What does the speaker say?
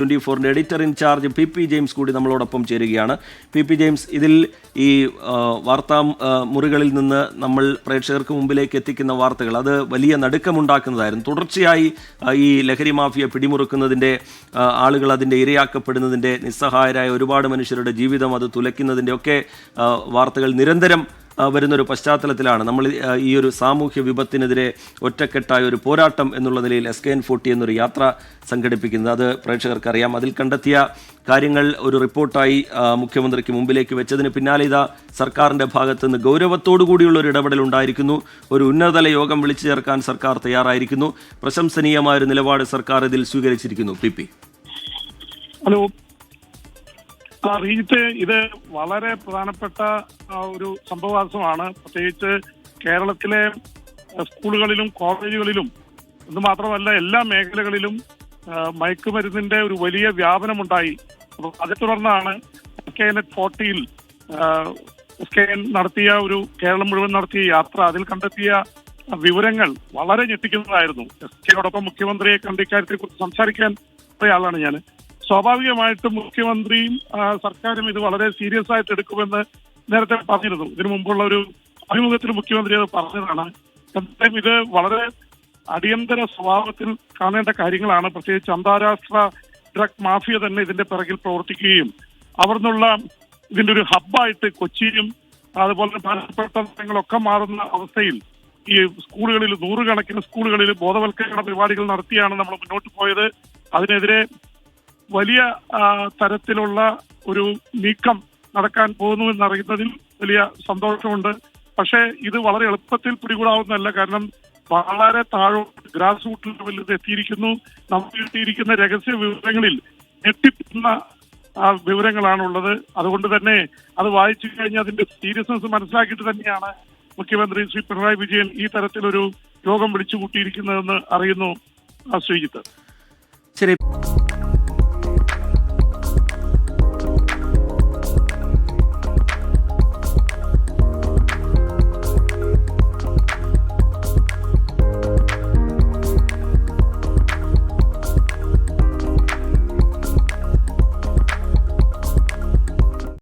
24 editor in charge P James കൂടി നമ്മളോടൊപ്പം ചേരുകയാണ്. പി ജെയിംസ്, ഇതിൽ ഈ വാർത്താ മുറികളിൽ നിന്ന് നമ്മൾ പ്രേക്ഷകർക്ക് മുമ്പിലേക്ക് എത്തിക്കുന്ന വാർത്തകൾ അത് വലിയ നടുക്കമുണ്ടാക്കുന്നതായിരുന്നു. തുടർച്ചയായി ഈ ലഹരി മാഫിയ പിടിമുറുക്കുന്നതിൻ്റെ, ആളുകൾ അതിൻ്റെ ഇരയാക്കപ്പെടുന്നതിൻ്റെ, നിസ്സഹായരായ ഒരുപാട് മനുഷ്യരുടെ ജീവിതം അത് തുലയ്ക്കുന്നതിൻ്റെ ഒക്കെ വാർത്തകൾ നിരന്തരം വരുന്നൊരു പശ്ചാത്തലത്തിലാണ് നമ്മൾ ഈ ഒരു സാമൂഹ്യ വിപത്തിനെതിരെ ഒറ്റക്കെട്ടായ ഒരു പോരാട്ടം എന്നുള്ള നിലയിൽ SKN40 എന്നൊരു യാത്ര സംഘടിപ്പിക്കുന്നത്. അത് പ്രേക്ഷകർക്കറിയാം. അതിൽ കണ്ടെത്തിയ കാര്യങ്ങൾ ഒരു റിപ്പോർട്ടായി മുഖ്യമന്ത്രിക്ക് മുമ്പിലേക്ക് വെച്ചതിന് പിന്നാലെ ഇതാ സർക്കാരിൻ്റെ ഭാഗത്തു നിന്ന് ഗൗരവത്തോടു കൂടിയുള്ള ഒരു ഇടപെടൽ ഉണ്ടായിരിക്കുന്നു. ഒരു ഉന്നതതല യോഗം വിളിച്ചു ചേർക്കാൻ സർക്കാർ തയ്യാറായിരിക്കുന്നു. പ്രശംസനീയമായൊരു നിലപാട് സർക്കാർ ഇതിൽ സ്വീകരിച്ചിരിക്കുന്നു. പി ഹലോ റീജിത്ത്, ഇത് വളരെ പ്രധാനപ്പെട്ട ഒരു സംഭവവാസമാണ്. പ്രത്യേകിച്ച് കേരളത്തിലെ സ്കൂളുകളിലും കോളേജുകളിലും എന്ന് മാത്രമല്ല എല്ലാ മേഖലകളിലും മയക്കുമരുന്നിന്റെ ഒരു വലിയ വ്യാപനമുണ്ടായി. അതേ തുടർന്നാണ് SKN40 SKN നടത്തിയ ഒരു കേരളം മുഴുവൻ നടത്തിയ യാത്ര. അതിൽ കണ്ടെത്തിയ വിവരങ്ങൾ വളരെ ഞെട്ടിക്കുന്നതായിരുന്നു. SKനോടൊപ്പം മുഖ്യമന്ത്രിയെ കണ്ട ഇക്കാര്യത്തെ കുറിച്ച് സംസാരിക്കാൻ ആളാണ് ഞാൻ. സ്വാഭാവികമായിട്ടും മുഖ്യമന്ത്രിയും സർക്കാരും ഇത് വളരെ സീരിയസ് ആയിട്ട് എടുക്കുമെന്ന് നേരത്തെ പറഞ്ഞിരുന്നു. ഇതിനു മുമ്പുള്ള ഒരു അഭിമുഖത്തിൽ മുഖ്യമന്ത്രി അത് പറഞ്ഞതാണ്. എന്തായാലും ഇത് വളരെ അടിയന്തര സ്വഭാവത്തിൽ കാണേണ്ട കാര്യങ്ങളാണ്. പ്രത്യേകിച്ച് അന്താരാഷ്ട്ര ഡ്രഗ് മാഫിയ തന്നെ ഇതിന്റെ പിറകിൽ പ്രവർത്തിക്കുകയും അവർ നിന്നുള്ള ഇതിന്റെ ഒരു ഹബ്ബായിട്ട് കൊച്ചിയും അതുപോലെ പ്രധാനപ്പെട്ട നഗരങ്ങളൊക്കെ മാറുന്ന അവസ്ഥയിൽ ഈ സ്കൂളുകളിൽ നൂറുകണക്കിന് സ്കൂളുകളിൽ ബോധവൽക്കരണ പരിപാടികൾ നടത്തിയാണ് നമ്മൾ മുന്നോട്ട് പോയത്. അതിനെതിരെ വലിയ തരത്തിലുള്ള ഒരു നീക്കം നടക്കാൻ പോകുന്നു എന്നറിയുന്നതിൽ വലിയ സന്തോഷമുണ്ട്. പക്ഷേ ഇത് വളരെ എളുപ്പത്തിൽ പിടികൂടാവുന്നതല്ല. കാരണം വളരെ താഴോട്ട് ഗ്രാസ് റൂട്ട് ലെവലിൽ ഇത് എത്തിയിരിക്കുന്നു. നമുക്ക് കിട്ടിയിരിക്കുന്ന രഹസ്യ വിവരങ്ങളിൽ ഞെട്ടിപ്പിക്കുന്ന വിവരങ്ങളാണുള്ളത്. അതുകൊണ്ട് തന്നെ അത് വായിച്ചു കഴിഞ്ഞാൽ അതിന്റെ സീരിയസ്നെസ് മനസ്സിലാക്കിയിട്ട് തന്നെയാണ് മുഖ്യമന്ത്രി ശ്രീ പിണറായി വിജയൻ ഈ തരത്തിലൊരു യോഗം വിളിച്ചു കൂട്ടിയിരിക്കുന്നതെന്ന് അറിയുന്നു ശ്രീജിത്ത്. ശരി.